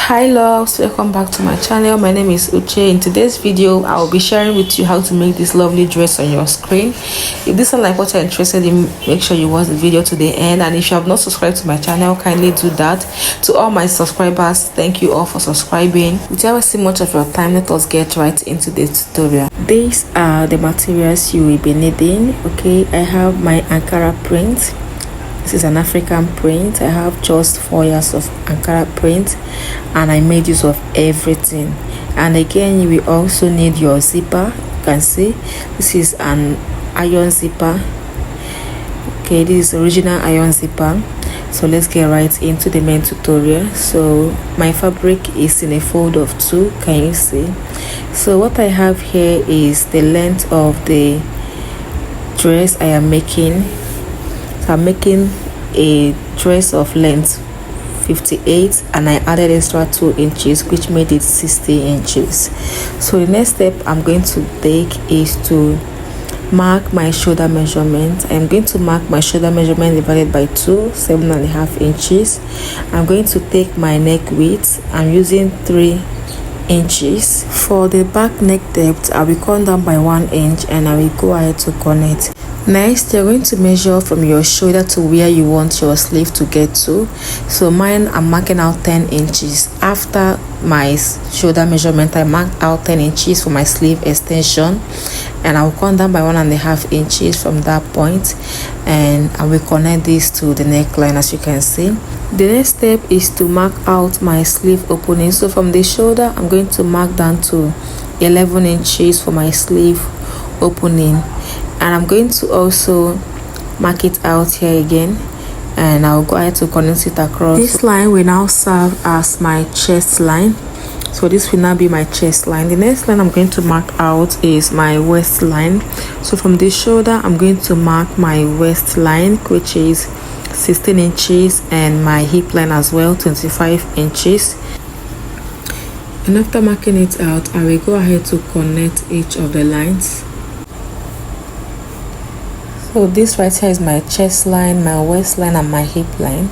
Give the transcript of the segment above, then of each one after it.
Hi loves, welcome back to my channel. My name is Uche. In today's video I will be sharing with you how to make this lovely dress on your screen. If this is like what you're interested in, make sure you watch the video to the end, and if you have not subscribed to my channel, kindly do that. To all my subscribers, thank you all for subscribing. Without wasting much of your time, let us get right into the tutorial. These are the materials you will be needing. Okay, I have my Ankara print. This is an African print. I have just 4 years of Ankara print and I made use of everything. And again, you will also need your zipper. You can see this is an iron zipper. Okay, this is original iron zipper. So let's get right into the main tutorial. So my fabric is in a fold of 2. Can you see? So what I have here is the length of the dress I am making. I'm making a dress of length 58 and I added extra 2 inches, which made it 60 inches. So the next step I'm going to take is to mark my shoulder measurement. I'm going to mark my shoulder measurement divided by 2, 7.5 inches. I'm going to take my neck width. I'm using 3 inches. For the back neck depth, I will come down by 1 inch and I will go ahead to connect. Next, you're going to measure from your shoulder to where you want your sleeve to get to. So mine, I'm marking out 10 inches. After my shoulder measurement, I marked out 10 inches for my sleeve extension, and I will come down by 1.5 inches from that point, and I will connect this to the neckline. As you can see, the next step is to mark out my sleeve opening. So from the shoulder, I'm going to mark down to 11 inches for my sleeve opening, and I'm going to also mark it out here again, and I'll go ahead to connect it across. This line will now serve as my chest line. So this will now be my chest line. The next line I'm going to mark out is my waist line. So from the shoulder, I'm going to mark my waist line, which is 16 inches, and my hip line as well, 25 inches. And after marking it out, I will go ahead to connect each of the lines. So this right here is my chest line, my waist line, and my hip line.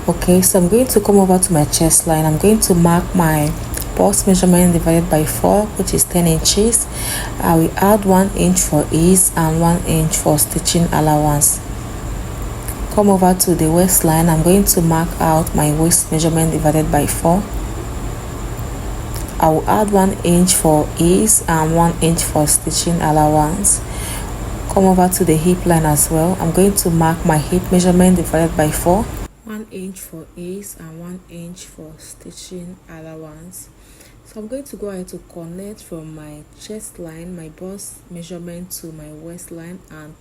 Okay, so I'm going to come over to my chest line. I'm going to mark my bust measurement divided by 4, which is 10 inches. I will add 1 inch for ease and 1 inch for stitching allowance. Come over to the waistline. I'm going to mark out my waist measurement divided by 4. I will add 1 inch for ease and 1 inch for stitching allowance. Come over to the hip line as well. I'm going to mark my hip measurement divided by 4. 1 inch for ease and 1 inch for stitching allowance. So I'm going to go ahead to connect from my chest line, my bust measurement to my waistline, and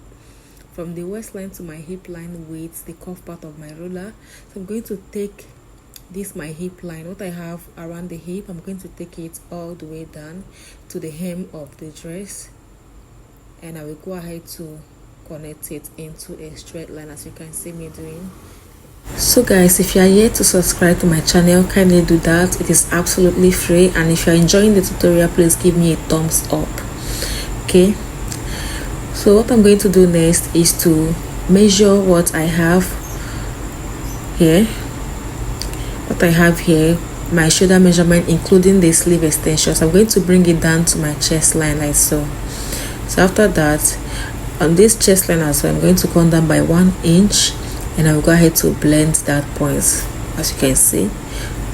from the waistline to my hip line with the cuff part of my ruler. So I'm going to take this my hip line, what I have around the hip, I'm going to take it all the way down to the hem of the dress, and I will go ahead to connect it into a straight line, as you can see me doing. So guys, if you are yet to subscribe to my channel, kindly do that. It is absolutely free, and if you are enjoying the tutorial, please give me a thumbs up. Okay, so what I'm going to do next is to measure what I have here. What I have here, my shoulder measurement including the sleeve extensions. I'm going to bring it down to my chest line like so. So after that, on this chest line as well, I'm going to come down by 1 inch, and I will go ahead to blend that point, as you can see,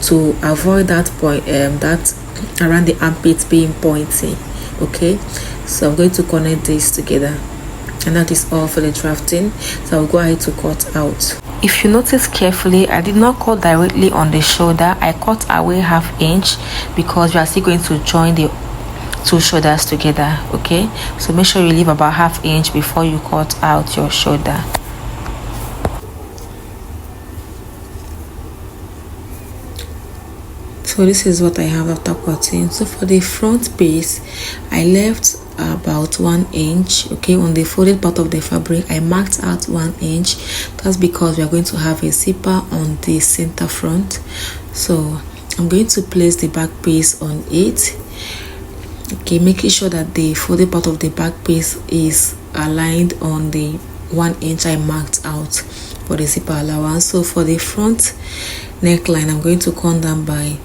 to avoid that point, that around the armpit being pointy. Okay, so I'm going to connect this together, and that is all for the drafting. So I'll go ahead to cut out. If you notice carefully, I did not cut directly on the shoulder. I cut away ½ inch because we are still going to join the 2 shoulders together. Okay, so make sure you leave about ½ inch before you cut out your shoulder. So this is what I have after cutting. So for the front piece, I left about 1 inch. Okay, on the folded part of the fabric, I marked out 1 inch. That's because we are going to have a zipper on the center front. So I'm going to place the back piece on it. Okay, making sure that the folded part of the back piece is aligned on the 1 inch I marked out for the zipper allowance. So for the front neckline, I'm going to come down by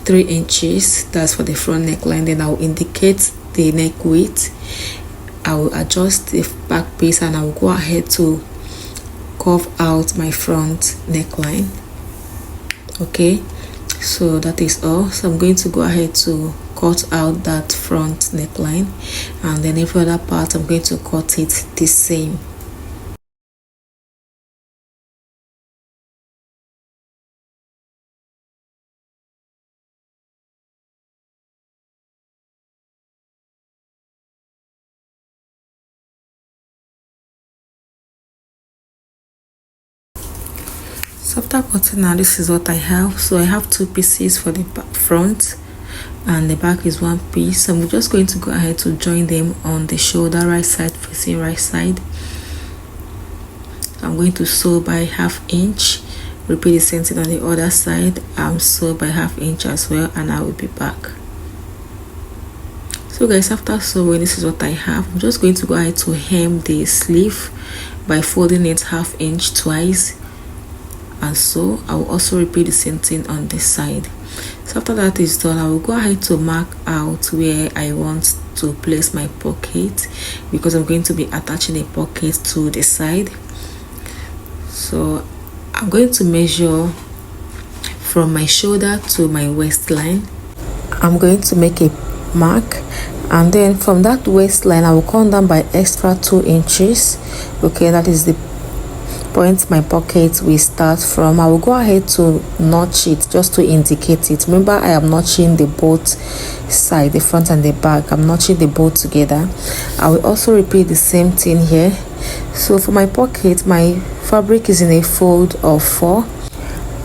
3 inches. That's for the front neckline. Then I will indicate the neck width. I will adjust the back piece and I will go ahead to curve out my front neckline. Okay, so that is all. So I'm going to go ahead to cut out that front neckline, and then every other part I'm going to cut it the same. So after cutting now, this is what I have. So I have 2 pieces for the front and the back is 1 piece. So I'm just going to go ahead to join them on the shoulder, right side facing right side. I'm going to sew by 1/2 inch. Repeat the same thing on the other side. I'm sew by 1/2 inch as well, and I will be back. So guys, after sewing, this is what I have. I'm just going to go ahead to hem the sleeve by folding it 1/2 inch twice, and so I will also repeat the same thing on this side. So after that is done, I will go ahead to mark out where I want to place my pocket, because I'm going to be attaching a pocket to the side. So I'm going to measure from my shoulder to my waistline. I'm going to make a mark, and then from that waistline I will come down by extra 2 inches. Okay, that is the point my pocket will start from. I will go ahead to notch it just to indicate it. Remember, I am notching the both side, the front and the back. I'm notching the both together. I will also repeat the same thing here. So for my pocket, my fabric is in a fold of 4.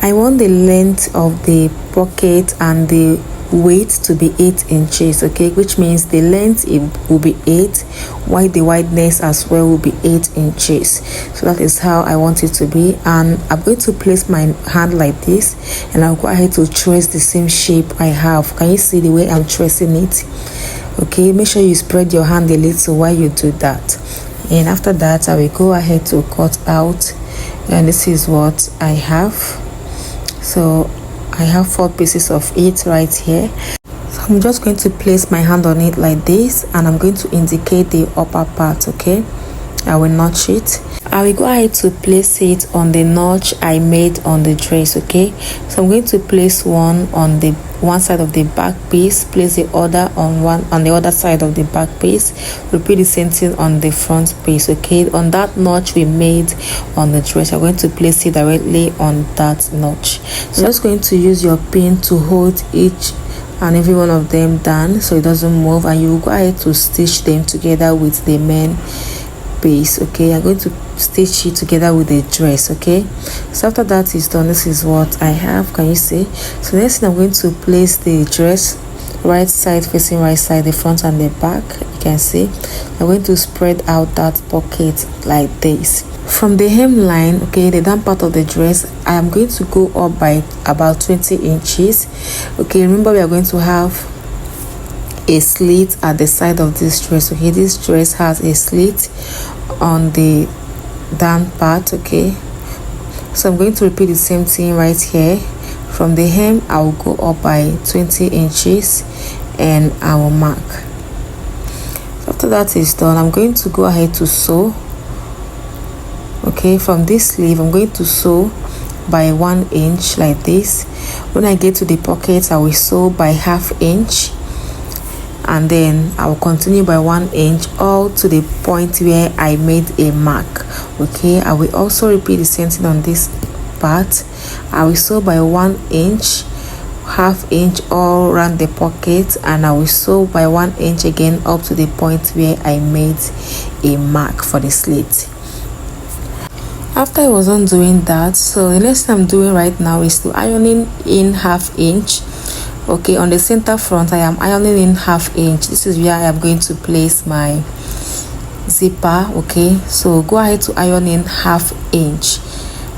I want the length of the pocket and the weight to be 8 inches, okay, which means the length it will be 8, while the wideness as well will be 8 inches. So that is how I want it to be, and I'm going to place my hand like this, and I'll go ahead to trace the same shape I have. Can you see the way I'm tracing it? Okay, make sure you spread your hand a little while you do that, and after that I will go ahead to cut out, and this is what I have. So I have 4 pieces of it right here. So I'm just going to place my hand on it like this, and I'm going to indicate the upper part. Okay, I will notch it. I will go ahead to place it on the notch I made on the dress. Okay, so I'm going to place one on the one side of the back piece, place the other on the other side of the back piece, repeat the same thing on the front piece. Okay, on that notch we made on the dress, I'm going to place it directly on that notch. So I'm just going to use your pin to hold each and every one of them down so it doesn't move, and you will go ahead to stitch them together with the main piece. Okay, I'm going to stitch it together with the dress. Okay, so after that is done, this is what I have. Can you see? So next thing, I'm going to place the dress right side facing right side, the front and the back. You can see I'm going to spread out that pocket like this. From the hemline, okay, the down part of the dress, I am going to go up by about 20 inches. Okay, remember we are going to have a slit at the side of this dress. Okay, this dress has a slit on the down part. Okay, so I'm going to repeat the same thing right here. From the hem, I will go up by 20 inches and I will mark. So after that is done, I'm going to go ahead to sew. Okay, from this sleeve I'm going to sew by 1 inch like this. When I get to the pocket, I will sew by 1/2 inch, and then I will continue by 1 inch all to the point where I made a mark. Okay, I will also repeat the same thing on this part. I will sew by 1 inch, 1/2 inch all around the pocket, and I will sew by 1 inch again up to the point where I made a mark for the slit. After I was done doing that, so the next thing I'm doing right now is to ironing in 1/2 inch. Okay, on the center front I am ironing in 1/2 inch. This is where I am going to place my zipper. Okay, so go ahead to iron in 1/2 inch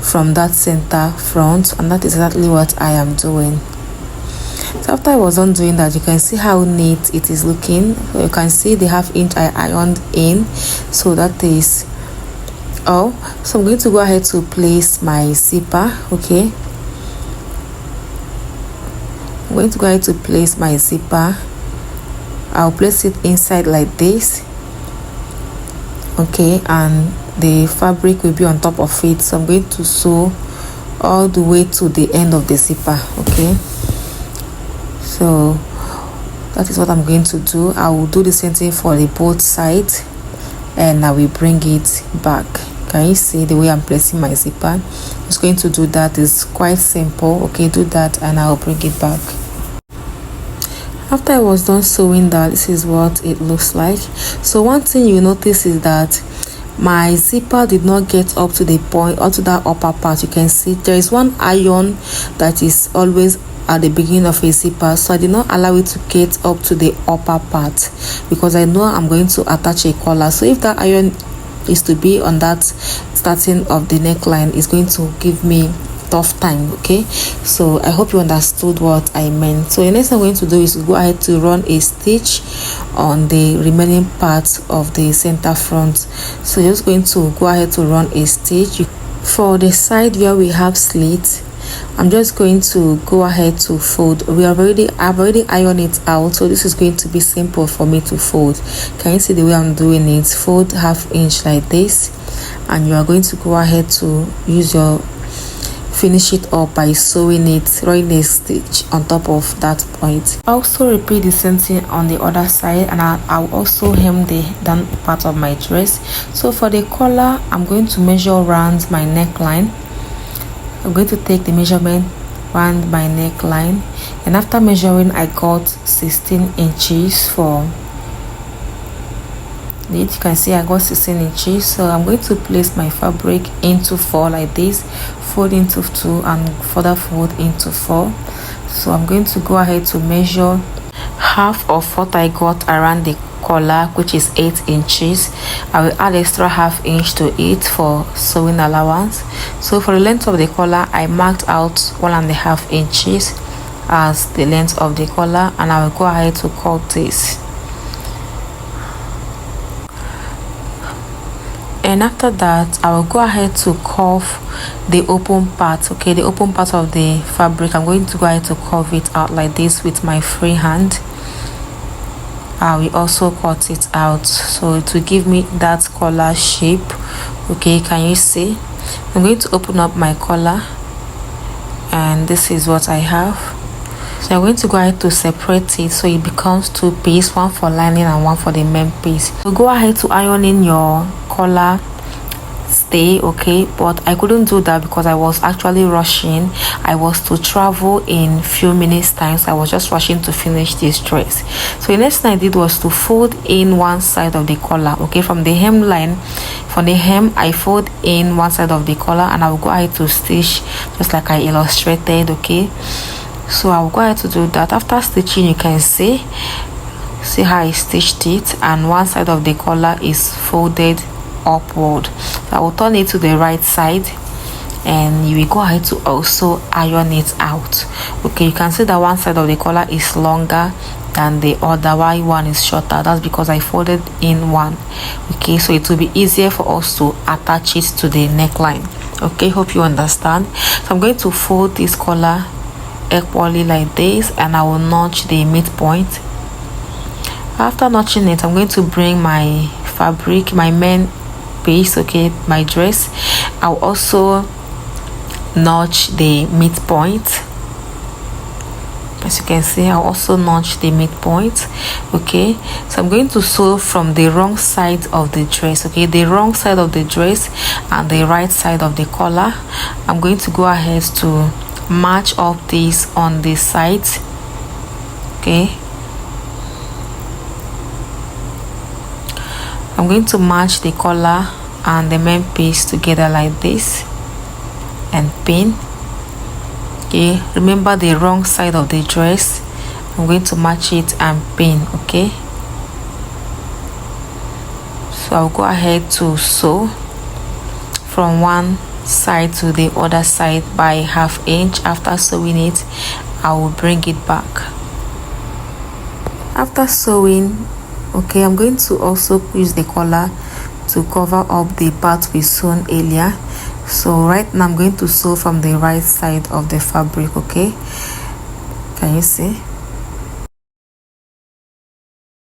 from that center front, and that is exactly what I am doing. So after I was done doing that, you can see how neat it is looking. You can see the 1/2 inch I ironed in, so that is all. So I'm going to go ahead to place my zipper. Okay, I'm going to go ahead to place my zipper. I'll place it inside like this, okay, and the fabric will be on top of it. So I'm going to sew all the way to the end of the zipper, okay. So that is what I'm going to do. I will do the same thing for the both sides, and I will bring it back. Can you see the way I'm placing my zipper? Just going to do that. Is quite simple, okay. Do that and I'll bring it back. After I was done sewing that, this is what it looks like. So one thing you notice is that my zipper did not get up to the point or to that upper part. You can see there is one iron that is always at the beginning of a zipper, so I did not allow it to get up to the upper part because I know I'm going to attach a collar. So if that iron is to be on that starting of the neckline, it's going to give me tough time, okay. So I hope you understood what I meant. So the next thing I'm going to do is to go ahead to run a stitch on the remaining part of the center front. So you're just going to go ahead to run a stitch. For the side where we have slits, I'm just going to go ahead to fold. I've already ironed it out, so this is going to be simple for me to fold. Can you see the way I'm doing it? Fold half inch like this, and you are going to go ahead to finish it up by sewing it, running a stitch on top of that point. Also repeat the same thing on the other side, and I'll also hem the down part of my dress. So for the collar, I'm going to measure around my neckline. I'm going to take the measurement around my neckline, and after measuring I got 16 inches for it. You can see I got 16 inches. So I'm going to place my fabric into 4 like this, fold into 2 and further fold into 4. So I'm going to go ahead to measure half of what I got around the collar, which is 8 inches. I will add extra half inch to it for sewing allowance. So for the length of the collar, I marked out 1.5 inches as the length of the collar, and I will go ahead to cut this. And after that, I will go ahead to curve the open part, okay, the open part of the fabric. I'm going to go ahead to curve it out like this with my free hand. I will also cut it out so it will give me that collar shape, okay. Can you see? I'm going to open up my collar, and this is what I have. So I'm going to go ahead to separate it so it becomes 2 pieces, one for lining and one for the main piece. So go ahead to iron in your collar stay, okay, but I couldn't do that because I was actually rushing. I was to travel in few minutes time, so I was just rushing to finish this dress. So the next thing I did was to fold in one side of the collar, okay, from the hem line. For the hem, I fold in one side of the collar, and I will go ahead to stitch just like I illustrated, okay. So I will go ahead to do that. After stitching, you can see how I stitched it, and one side of the collar is folded upward. So I will turn it to the right side, and you will go ahead to also iron it out, okay. You can see that one side of the collar is longer than the other, while one is shorter. That's because I folded in one, okay. So it will be easier for us to attach it to the neckline, okay. Hope you understand. So I'm going to fold this collar equally like this, and I will notch the midpoint. After notching it, I'm going to bring my fabric, my main piece, okay, my dress. I'll also notch the midpoint. As you can see, I'll also notch the midpoint, okay. So I'm going to sew from the wrong side of the dress, okay, the wrong side of the dress and the right side of the collar. I'm going to go ahead to match up this on the sides, okay. I'm going to match the collar and the main piece together like this and pin, okay. Remember the wrong side of the dress. I'm going to match it and pin, okay. So I'll go ahead to sew from one side to the other side by ½ inch. After sewing it, I will bring it back. After sewing, okay, I'm going to also use the collar to cover up the part we sewn earlier. So right now I'm going to sew from the right side of the fabric, okay. Can you see?